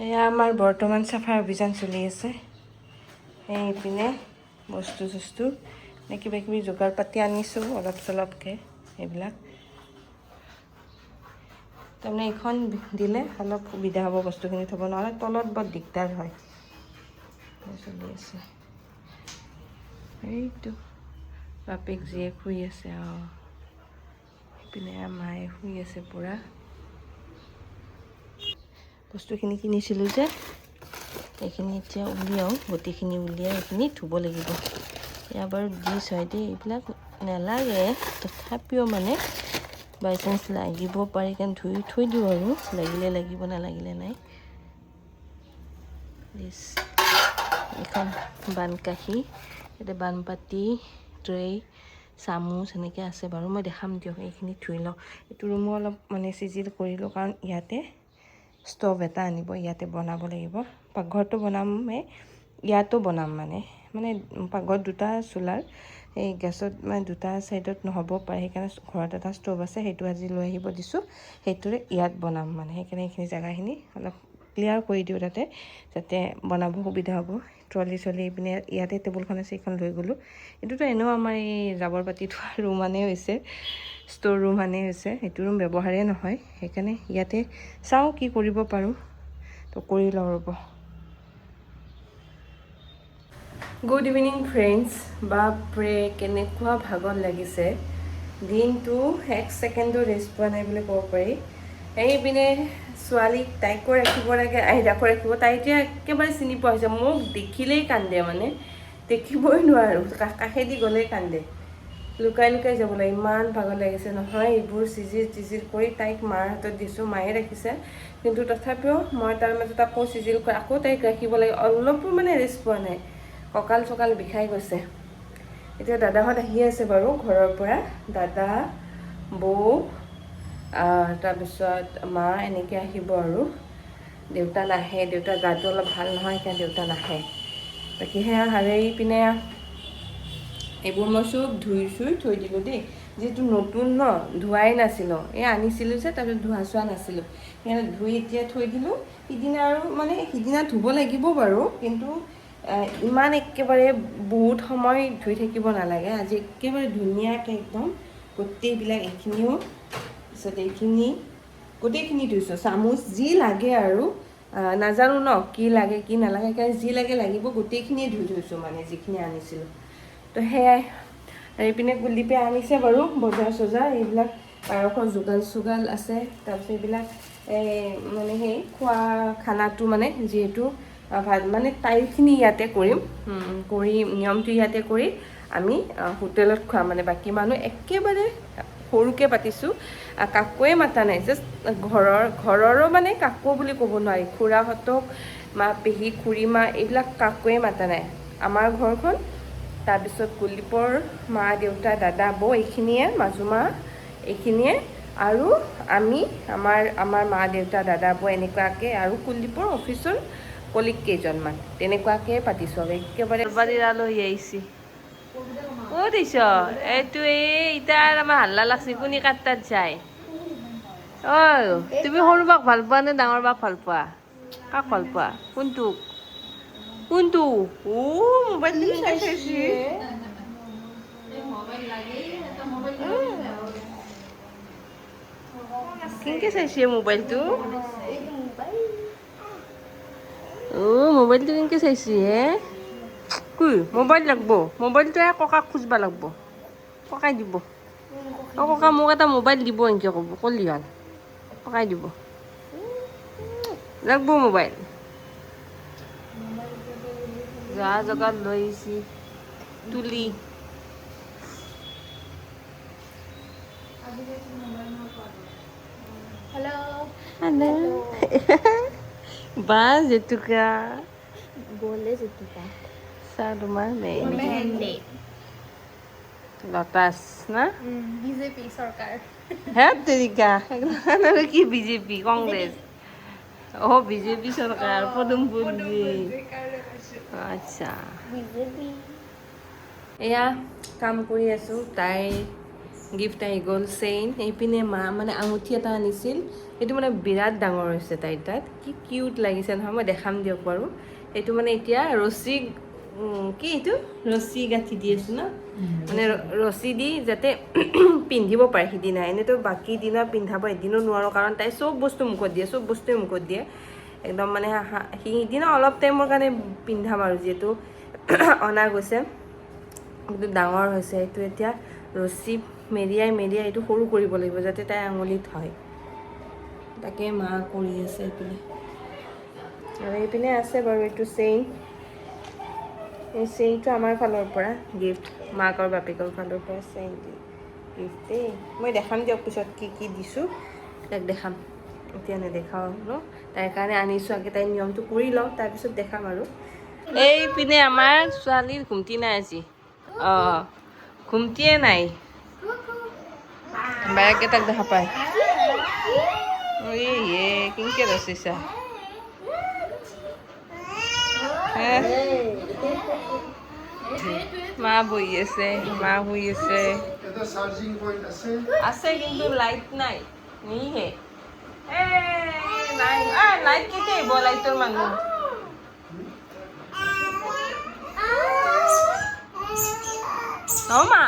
এয়া আমাৰ বৰ্তমান চাফাই অভিযান চলি আছে। এইপিনে বস্তু চস্তু কিবা কিবি যোগাৰ পাতি আনিছোঁ অলপ চলপকৈ এইবিলাক। তাৰমানে এইখন দিলে অলপ সুবিধা হ'ব বস্তুখিনি থ'ব, নহ'লে তলত বৰ দিগদাৰ হয়। চলি আছে এইটো বাপেক জীয়েক শুই আছে। সেইপিনে মায়ে শুই আছে পূৰা। বস্তুখিনি কিনিছিলোঁ যে এইখিনি এতিয়া উলিয়াওঁ, গোটেইখিনি উলিয়াই এইখিনি ধুব লাগিব। এয়া বাৰু ডিছ হয় দেই, এইবিলাক নেলাগে তথাপিও মানে বাই চান্স লাগিব পাৰি কাৰণ ধুই থৈ দিওঁ আৰু লাগিলে লাগিব নালাগিলে নাই। ডিছ এখন বানকাঁহী, এতিয়া বানপাতি, ট্ৰে, চামুচ এনেকৈ আছে বাৰু, মই দেখাম দিয়ক। এইখিনি ধুই লওঁ। এইটো ৰুমো অলপ মানে চিজিল কৰিলোঁ কাৰণ ইয়াতে ষ্টভ এটা আনিব, ইয়াতে বনাব লাগিব। পাকঘৰটো বনামেই, ইয়াতো বনাম মানে পাকঘৰত দুটা চোলাৰ, এই গেছত মানে দুটা ছাইডত নহ'ব পাৰে, সেইকাৰণে ঘৰত এটা ষ্টভ আছে, সেইটো আজি লৈ আহিব দিছোঁ। সেইটোৰে ইয়াত বনাম মানে, সেইকাৰণে এইখিনি জেগাখিনি অলপ ক্লিয়াৰ কৰি দিওঁ তাতে, যাতে বনাব সুবিধা হ'ব। ট্ৰলি চলি পিনে ইয়াতে টেবুলখন আছে, এইখন লৈ গ'লোঁ। এইটোতো এনেও আমাৰ এই জাবৰ পাতি থোৱা ৰুম মানেই হৈছে, ষ্ট'ৰ ৰুম মানেই হৈছে। সেইটো ৰুম ব্যৱহাৰেই নহয়, সেইকাৰণে ইয়াতে চাওঁ কি কৰিব পাৰোঁ, তো কৰি লওঁ ৰ'ব। Good evening friends. বাপৰে কেনেকুৱা ভাগৰ লাগিছে, দিনটো এক ছেকেণ্ডো ৰেষ্ট পোৱা নাই বুলি ক'ব পাৰি। এইপিনে ছোৱালীক তাইকো ৰাখিব লাগে, আহিদাকো ৰাখিব। তাই এতিয়া একেবাৰে চিনি পোৱা হৈছে, মোক দেখিলেই কান্দে, মানে দেখিবই নোৱাৰোঁ, কাষেদি গ'লেই কান্দে। লুকাই লুকাই যাব লাগে, ইমান ভাগৰ লাগিছে নহয়। এইবোৰ চিজিল চিজিল কৰি তাইক মাৰ হাতত দিছোঁ, মায়ে ৰাখিছে, কিন্তু তথাপিও মই তাৰ মাজত আকৌ চিজিল কৰি আকৌ তাইক ৰাখিব লাগে, অলপো মানে ৰেষ্ট পোৱা নাই। কঁকাল চকাল বিষাই গৈছে। এতিয়া দাদাহঁত আহি আছে বাৰু ঘৰৰ পৰা, দাদা, বৌ, তাৰপিছত মা এনেকৈ আহিব আৰু। দেউতা নাহে, দেউতাৰ গাটো অলপ ভাল নহয়, সেইকাৰণে দেউতা নাহে। বাকী সেয়া হাৰেই পিনে এইবোৰ মই চব ধুই চুই থৈ দিলোঁ দেই। যিহেতু নতুন ন, ধোৱাই নাছিলোঁ, এই আনিছিলোঁ যে তাৰপিছত ধোৱা চোৱা নাছিলোঁ, সেইকাৰণে ধুই এতিয়া থৈ দিলোঁ। সিদিনা আৰু মানে সিদিনা ধুব লাগিব বাৰু, কিন্তু ইমান একেবাৰে বহুত সময় ধুই থাকিব নালাগে। আজি একেবাৰে ধুনীয়াকৈ একদম গোটেইবিলাক, এইখিনিও তাৰপিছত এইখিনি গোটেইখিনি ধুইছোঁ। চামুচ যি লাগে আৰু নাজানো ন কি লাগে কি নালাগে, সেইকাৰণে যি লাগে লাগিব গোটেইখিনিয়ে ধুই থৈছোঁ, মানে যিখিনি আনিছিলোঁ। তো সেয়াই। এইপিনে কুলদীপে আনিছে বাৰু বজাৰ চজাৰ, এইবিলাক পায়সৰ যোগাল চোগাল আছে। তাৰপিছত এইবিলাক মানে সেই খোৱা খানাটো মানে যিহেতু মানে তাইৰখিনি ইয়াতে কৰিম, কৰি নিয়মটো ইয়াতে কৰি আমি হোটেলত খোৱাম। মানে বাকী মানুহ একেবাৰে সৰুকৈ পাতিছোঁ, কাকোৱে মাতা নাই, জাষ্ট ঘৰৰো মানে কাকো বুলি ক'ব নোৱাৰি, খুৰাহঁতক, মা পেহী খুৰীমা এইবিলাক কাকোৱে মাতা নাই। আমাৰ ঘৰখন, তাৰপিছত কুলদীপৰ মা দেউতা দাদা বৌ এইখিনিয়ে, মাজুমা এইখিনিয়ে, আৰু আমি আমাৰ মা দেউতা দাদা বৌ এনেকুৱাকৈ, আৰু কুলদীপৰ অফিচৰ কলিগ কেইজনমান, তেনেকুৱাকৈ পাতিছোঁ। আৰু একেবাৰে আলহী আহিছে। ক'ত দিছ এইটো? এইটাৰ আমাৰ হাল্লা লাগছে, কোনে কাৰ তাত যায়। তুমি সৰু বাক ভাল পোৱা নে ডাঙৰ বাক ভাল পোৱা? কাক ভাল পোৱা? কোনটোক? কোনটো? মোবাইল চাইছে, কেনেকৈ চাইছে মোবাইলটো? মোবাইলটো কেনেকৈ চাইছে হে? কি মোবাইল লাগব? মোবাইলটো ককাক খুজবা লাগব, ককাই দিব। ককা মোক এটা মোবাইল দিব, এনেকৈ ক'ব, ক'লি হ'ল, ককাই দিব। লাগব মোবাইল। যা জগাত লৈ আহিছি তুলি। বা জেতুকা बोले जितुका চা তোমাৰ मेहंदी লটাছ না बीजेपी सरकार হে তেৰিকা কি বিজেপি কংগ্ৰেছ বিজেপি চৰকাৰ পদুম ফুলজি আচ্ছা बीजेपी এয়া কাম কৰি আছোঁ তাই গিফ্ট আহি গ'ল চেইন। এইপিনে মা মানে আঙুঠি এটা আনিছিল, সেইটো মানে বিৰাট ডাঙৰ হৈছে তাইৰ তাত, কি কিউট লাগিছে নহয়, মই দেখাম দিয়ক বাৰু। এইটো মানে এতিয়া ৰছী কি এইটো ৰছী গাঁঠি দি আছো ন, মানে ৰছী দি যাতে পিন্ধিব পাৰে সিদিনা। এনেইতো বাকী দিনা পিন্ধাব এদিনো নোৱাৰোঁ, কাৰণ তাই চব বস্তু মুখত দিয়ে, চব বস্তুৱে মুখত দিয়ে একদম। মানে সিদিনা অলপ টাইমৰ কাৰণে পিন্ধাম আৰু, যিহেতু অনা গৈছে কিন্তু ডাঙৰ হৈছে। এইটো এতিয়া ৰছী মেৰিয়াই মেৰিয়াই এইটো সৰু কৰিব লাগিব যাতে তাই আঙুলিত হয়, তাকে মা কৰি আছে এইপিনে। আৰু এইপিনে আছে বাৰু এইটো চেইন, এই চেইনটো আমাৰ ফালৰ পৰা গিফ্ট, মাক আৰু বাপেকৰ ফালৰ পৰা চেইন গিফ্ট দেই। মই দেখাম দিয়ক পিছত কি কি দিছোঁ, তাক দেখাম, এতিয়া নেদেখাওঁ ন, তাইৰ কাৰণে আনিছোঁ। আগে তাইৰ নিয়মটো কৰি লওঁ, তাৰপিছত দেখাম আৰু। এইপিনে আমাৰ ছোৱালীৰ ঘুমটি নাই আজি, অঁ ঘুমটিয়ে নাই, বায়েকেইটাক দেখা পায়। ইয়ে কিনকে ৰচিছা মা বহি আছে, মা শুই আছে, আছে কিন্তু লাইট নাই, নিহে নাই। লাইট কেতিয়া আহিব, লাইটৰ মানুহ মা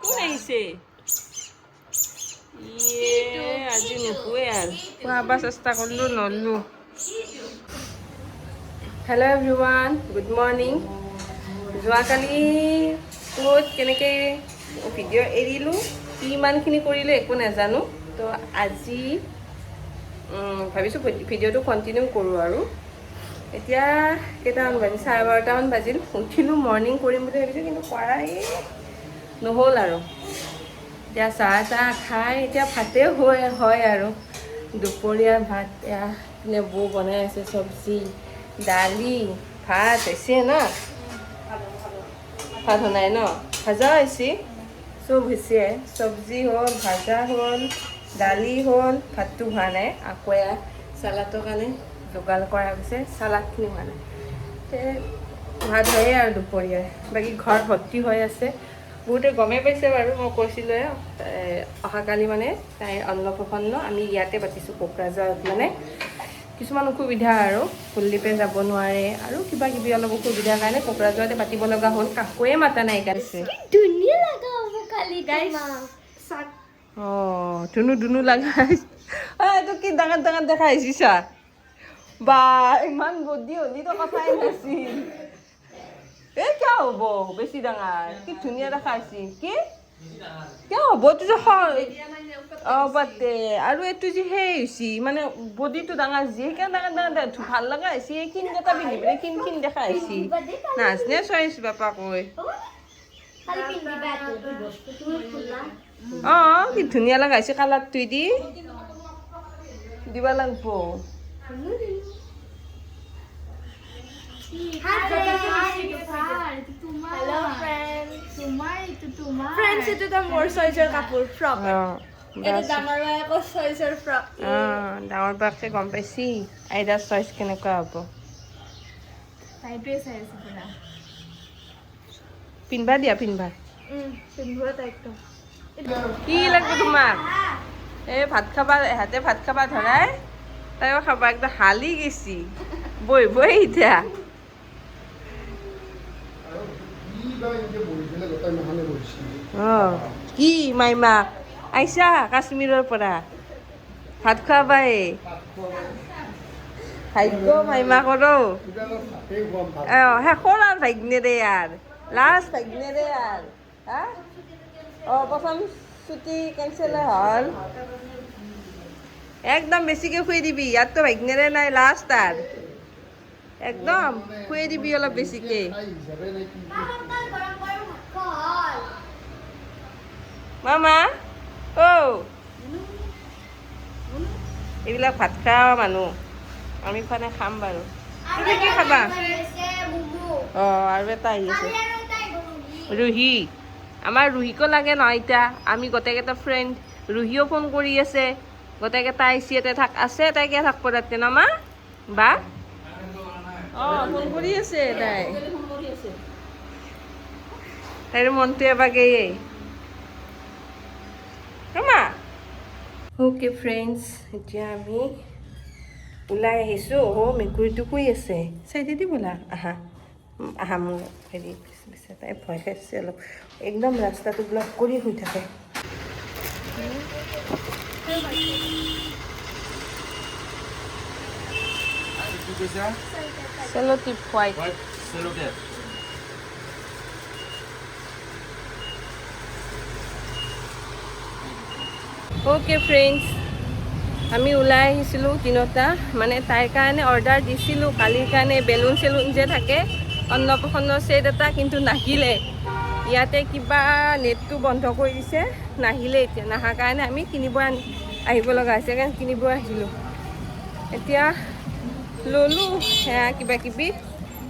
কোন আহিছে? ইয়ে আজি নুশুৱে আৰু, খোৱাব চেষ্টা কৰিলোঁ নললোঁ। Hello' everyone, good morning. যোৱাকালি ক'ত কেনেকৈ ভিডিঅ' এৰিলোঁ, কিমানখিনি কৰিলোঁ একো নাজানো। তো আজি ভাবিছোঁ ভিডিঅ'টো কণ্টিনিউ কৰোঁ আৰু। এতিয়া কেইটামান বাজিল, 12:30মান বাজিল। উঠিলোঁ, মৰ্ণিং কৰিম বুলি ভাবিছোঁ কিন্তু কৰাই নহ'ল আৰু। এতিয়া চাহ তাহ খাই এতিয়া ভাতেই হয় আৰু, দুপৰীয়াৰ ভাত এয়া বৌ বনাই আছে, চব্জি দালি ভাত হৈছে ন, ভাত বনাই ন, ভাজা হৈছে, চব হৈছে, চব্জি হ'ল, ভাজা হ'ল, দালি হ'ল, ভাতটো হোৱা নাই। আকৌ এয়া চালাডৰ কাৰণে যোগাৰ কৰা গৈছে, চালাডখিনি হোৱা নাই, ভাত হয়েই আৰু দুপৰীয়াৰ। বাকী ঘৰ ভৰ্তি হৈ আছে, বহুতে গমেই পাইছে বাৰু, মই কৈছিলোঁ অহাকালি মানে তাইৰ অন্নপ্ৰসন্ন আমি ইয়াতে পাতিছোঁ কোকৰাঝাৰত। মানে কিছুমান অসুবিধা আৰু, কুলদীপে যাব নোৱাৰে আৰু কিবা কিবি অলপ অসুবিধাৰ কাৰণে কোকৰাঝাৰতে পাতিব লগা হ'ল, কাকোৱে মাতা নাই কাটিছে। ধুনীয়া লাগা হ'ব কালি অঁ ধুনু লগা, এইটো কি ডাঙৰ ডাঙৰ দেখা আহিছা বা, ইমান বডি হ'লিতো কথাই নাছিল। কিয় হ'ব বেছি ডাঙৰ, কি ধুনীয়া দেখা আছিল, কি কিয় হ'ব এইটো যে অঁ বাদে। আৰু এইটো যে সেই হৈছে মানে বডিটো ডাঙৰ যি, সেইকাৰণে ডাঙৰ ভাল লগা হৈছে। এই কিনকেইটা পিন্ধি পেলাই কিন দেখা হৈছে, নাজনে চইচ বাপা কৈ। অঁ কি ধুনীয়া লগা হৈছে, কালাৰটো দি দিবা লাগব। ডাঙৰ বাকছে গম পাইছি আইদাৰ চইচ কেনেকুৱা হ'ব। পিন্ধবা দিয়া, পিন্ধবা কি লাগবে তোমাক? এই ভাত খাবা, এহাতে ভাত খাবা ধৰাই তাইও খাবা, একদম হালি গেছি বহিব এতিয়া। কি মাইমা আইছা কাশ্মীৰৰ পৰা ভাত খোৱাবাই, ভাগ্য মাইমা কৰো শেষৰ আৰু ভাগ্যেৰে আৰ লাষ্ট ভাগ্যেৰে আৰ হা। প্ৰথম ছুটি কেনচেল হ'ল, একদম বেছিকৈ খুৱাই দিবি, ইয়াততো ভাগ্যেৰে নাই, লাষ্ট আৰ একদম খুৱাই দিবি অলপ বেছিকৈ। মামা এইবিলাক ভাত খোৱা মানুহ, আমি খোৱা খাম বাৰু। তুমি কি খাবা? অঁ আৰু এটা আহি আছে ৰুহি, আমাৰ ৰুহিকো লাগে নহয় এতিয়া, আমি গোটেইকেইটা ফ্ৰেণ্ড। ৰুহিও ফোন কৰি আছে, গোটেইকেইটা আহিছে, ইয়াতে আছে, তাই কিয় থাকব তাতে নামা বা। অঁ ফোন কৰি আছে তাইৰ মনটো এবাৰ গেয়ে। ৰমা অ'কে ফ্ৰেণ্ডছ এতিয়া আমি ওলাই আহিছোঁ মেকুৰীটো শুই আছে চাই দি ব'লা আহা আহা মোৰ হেৰি পিছে তাই ভয় খাইছে অলপ একদম ৰাস্তাটো ব্লক কৰি শুই থাকে চেল'টিপ হোৱাইট অ'কে ফ্ৰেণ্ডছ আমি ওলাই আহিছিলোঁ তিনিটা মানে তাইৰ কাৰণে অৰ্ডাৰ দিছিলোঁ কালিৰ কাৰণে বেলুন চেলুন যে থাকে অন্নপ্ৰসন্ন ছেট এটা কিন্তু নাহিলে ইয়াতে কিবা নেটটো বন্ধ কৰি দিছে নাহিলে এতিয়া নাহাৰ কাৰণে আমি কিনিব আহিব লগা হৈছে কাৰণ কিনিব আহিলোঁ এতিয়া ল'লোঁ সেয়া কিবা কিবি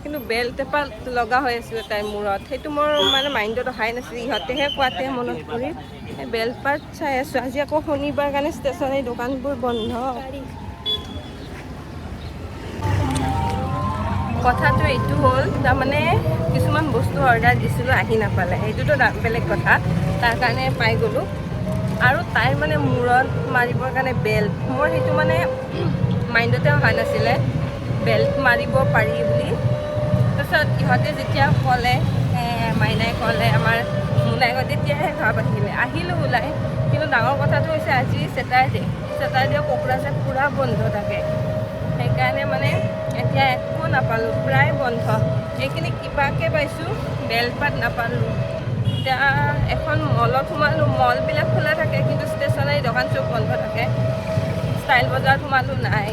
কিন্তু বেল্ট এপাত লগা হৈ আছিলে তাইৰ মূৰত সেইটো মোৰ মানে মাইণ্ডত অহাই নাছিল ইহঁতেহে কোৱাতে মনত পৰি বেল্ট পাত চাই আছোঁ আজি আকৌ শনিবাৰ কাৰণে ষ্টেচনাৰী দোকানবোৰ বন্ধ কথাটো এইটো হ'ল তাৰমানে কিছুমান বস্তু অৰ্ডাৰ দিছিলোঁ আহি নাপালে সেইটোতো বেলেগ কথা তাৰ কাৰণে পাই গ'লোঁ আৰু তাইৰ মানে মূৰত মাৰিবৰ কাৰণে বেল্ট মোৰ সেইটো মানে মাইণ্ডতে অহা নাছিলে বেল্ট মাৰিব পাৰি বুলি তাৰপিছত ইহঁতে যেতিয়া ক'লে মাইনাই ক'লে আমাৰ মোনাই ক'লে তেতিয়াহে ভাব আহিলোঁ ওলাই কিন্তু ডাঙৰ কথাটো হৈছে আজি ছেটাৰডে কোকৰাঝাৰ পূৰা বন্ধ থাকে সেইকাৰণে মানে এতিয়া একো নাপালোঁ প্ৰায় বন্ধ এইখিনি কিবাকৈ পাইছোঁ বেল্ট পাত নাপালোঁ এতিয়া এখন মলত সোমালোঁ মলবিলাক খোলা থাকে কিন্তু ষ্টেচনাৰী দোকান চব বন্ধ থাকে ষ্টাইল বজাৰত সোমালোঁ নাই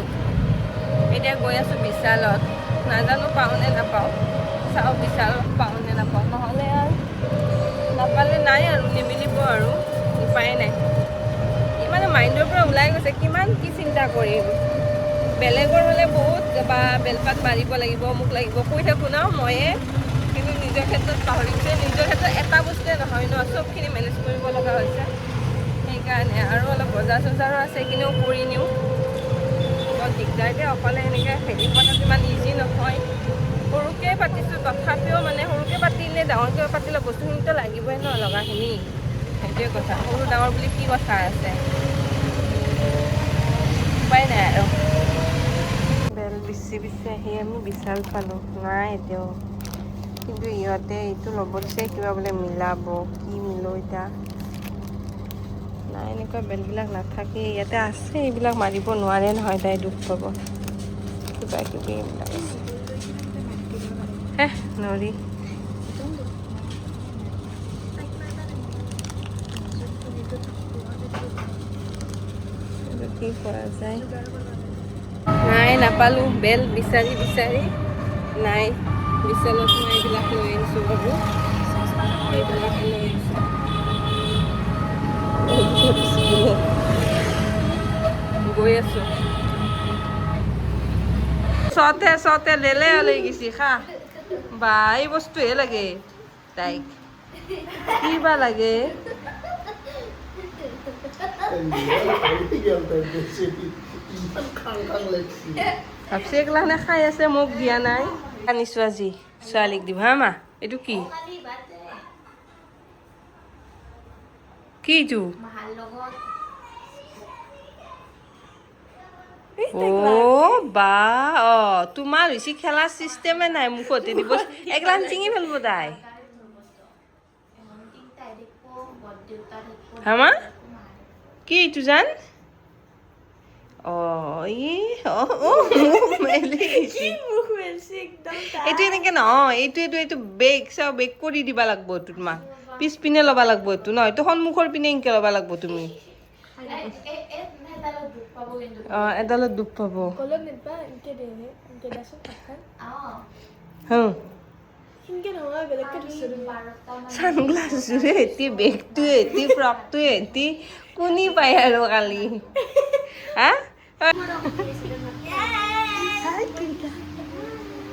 এতিয়া গৈ আছোঁ বিশালত নাজানো পাওঁনে নাপাওঁ চাওঁ বিশালত পাওঁনে নাপাওঁ নহ'লে আৰু নাপালে নাই আৰু নিমিলিব আৰু উপায় নাই মানে মাইণ্ডৰ পৰা ওলাই গৈছে কিমান কি চিন্তা কৰিম বেলেগৰ হ'লে বহুত বা বেলপাত মাৰিব লাগিব মোক লাগিব কৈ থাকোঁ ন ময়ে কিন্তু নিজৰ ক্ষেত্ৰত পাহৰি গৈছে নিজৰ ক্ষেত্ৰত এটা বস্তুৱে নহয় ন চবখিনি মেনেজ কৰিব লগা হৈছে সেইকাৰণে আৰু অলপ বজাৰ চজাৰো আছে সেইখিনিও কৰি নিওঁ বৰ দিগদাৰতে অকলে এনেকৈ হেৰি পতাটো ইমান ইজি নহয় সৰুকৈ পাতিছোঁ তথাপিও মানে সৰুকৈ পাতিলে ডাঙৰকৈ পাতিলে বস্তুখিনিতো লাগিবই ন লগাখিনি সেইটোৱে কথা সৰু ডাঙৰ বুলি কি কথা আছে উপায় নাই আৰু বেল বিচি আহি আমি বিশাল পালোঁ নাই এতিয়াও কিন্তু ইহঁতে এইটো ল'ব দিছে কিবা বোলে মিলাব কি মিলো এতিয়া নাই এনেকুৱা বেলবিলাক নাথাকে ইয়াতে আছে এইবিলাক মাৰিব নোৱাৰে নহয় তাই দুখ পাব কিবা কিবি এইবিলাক আছে নৰি কি কৰা যায় নাই নাপালোঁ বেল বিচাৰি নাই বিশালত মই এইবিলাক লৈ আহিছোঁ বাৰু এইবিলাক লৈ আহিছোঁ গৈ আছোঁ চতে লেলে লৈ গৈছি খা বা এই বস্তুহে লাগে তাইক কি বা লাগে ভাবছি এগলাখানে খাই আছে মোক দিয়া নাই আনিছোঁ আজি ছোৱালীক দিম হা মা এইটো কি এইটো বা তোমাৰ হৈছে খেলা চিষ্টেমে নাই মুখতে দিব এগলাখান চিঙি ফেলব তাই হা মা কি এইটো জান এইটো এনেকে নহয় এইটো বেগ চাও বেগ কৰি দিবা লাগব তোমাক পিছপিনে ল'বা লাগব এইটো নহয় এইটো সন্মুখৰ পিনে এনেকে ল'বা লাগব তুমি এডালত দুখ পাব সানগ্লাছ জোৰে এটি বেগটোৱে এটি ফ্ৰকটোৱে এটি কোনি পায় আৰু কালি হা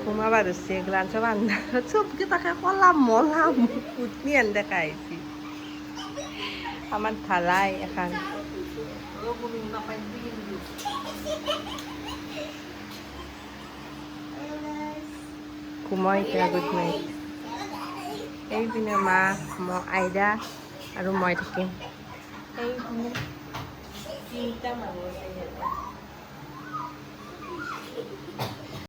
ঘুমাবা ধরছে এগুলান সব আন্ধার চোখকে তাকে কলাম মলাম কুটনি আন দেখা আইছি আমার ঢালাই এখন ঘুমাই এতিয়া গুড নাইট এইপিনে মা আইদা আৰু মই থাকিম সেইফালে তিনিটা মানুহ আছে ইয়াতে